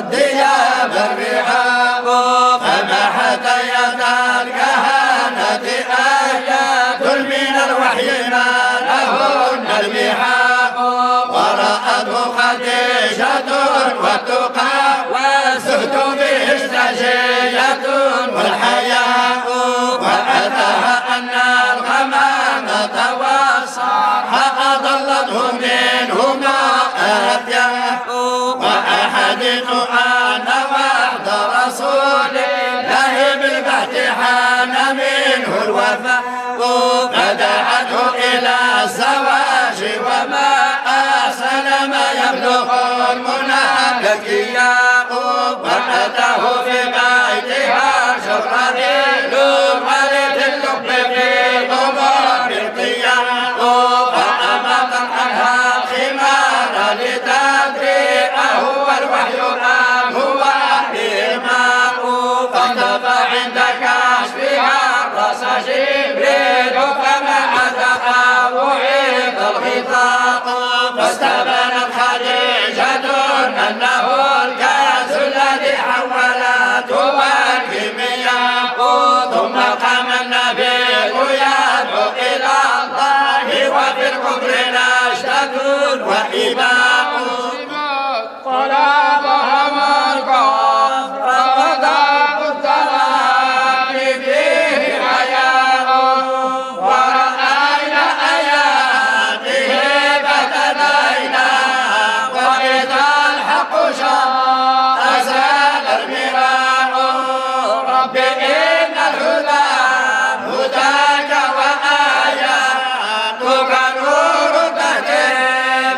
والدياب الرحاب فما حتيت الكهنة آيات من الوحي ما لهن المحاب ورأته خديجة والتقى والزهد به السجية والحياء وأتاها أن الغمامة والصرح أضلته منهما أتياه وأحدث أن وعد رسول الله بالبحث حان منه الوفاء فدعته إلى الزواج وما أحسن ما يبلغ المنى الكياء وأتاه في بيتها جبرائيل ولد اللب في ضمام القياء فأمط عنها الخمار لتدري أهو الوحي أم هو إيماء فاختفى عند كشفها الرأس جبريل فما عتقه وعيد الغطاء فاستبانت خديجة أنه الكاس الذي حولته الكيمياء ثم قام النبي يدعو إلى الله وفي الكفر نشدة وإباء طلبهم القوم فغداء السلام فيه حياء ورأينا آياته فتدينا وإذا الحق شاء أزال المراء رب إن الهدى هداك وآياتك نور تهدي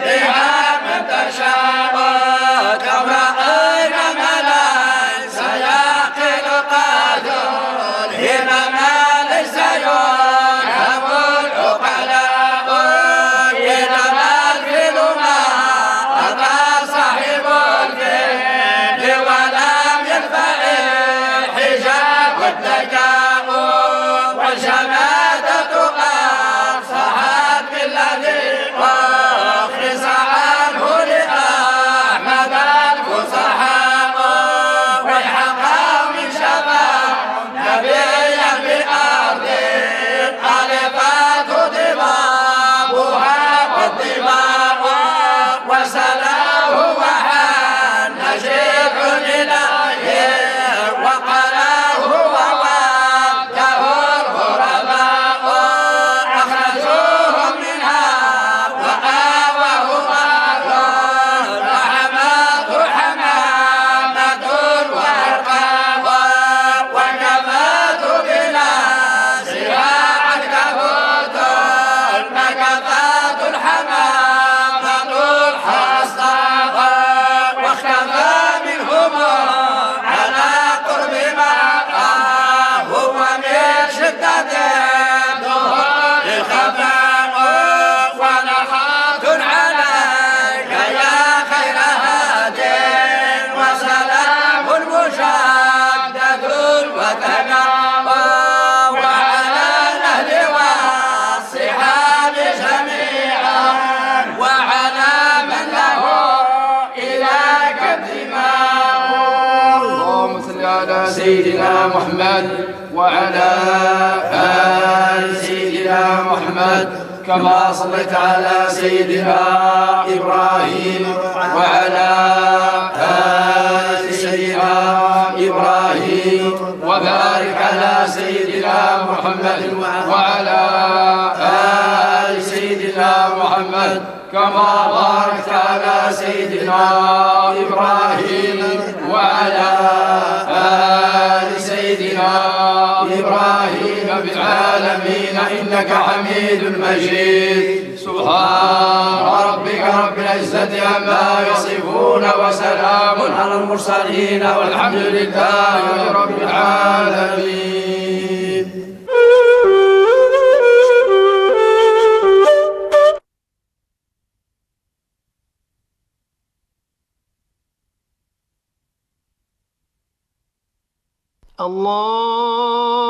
بها من تشاء كما أين ملا سيعقل قادر هنا ما ليس يرهم العقلاء إنما الفيل ما أتى صاحب الفيل ولم يدفع الحجاب والذكاء والشماتة أفصحت بالذي أخرس عنه لأحمد الفصحاء ويحقى من شفاء نبيا بأرض ألفت ضبابها والضباء وسلاه وحان نجيب إليه وقلاه ووده الغرباء أخرجوهم منها وآواه رحمات حمامة وأرقاء وكفات بلا سراع الكبوت مكفات الحمامة الحصاء واختفى منهم على قرب ما هو من شدة ظهور الخفاء ونحات عليك يا خير هاد وسلام مشدد وتنام وعلى الأهل والصحاب جميعا وعلى من له إليك انتماء اللهم صل على سيدنا محمد وعلى آل سيدنا محمد كما صليت على سيدنا إبراهيم وعلى آل سيدنا إبراهيم وبارك على سيدنا محمد وعلى آل سيدنا محمد كما باركت على سيدنا إبراهيم وعلى آل سيدنا إبراهيم بالعالمين إنك حميد مجيد سبحان ربك رب العزة عما يصفون وسلام على المرسلين والحمد لله رب العالمين. الله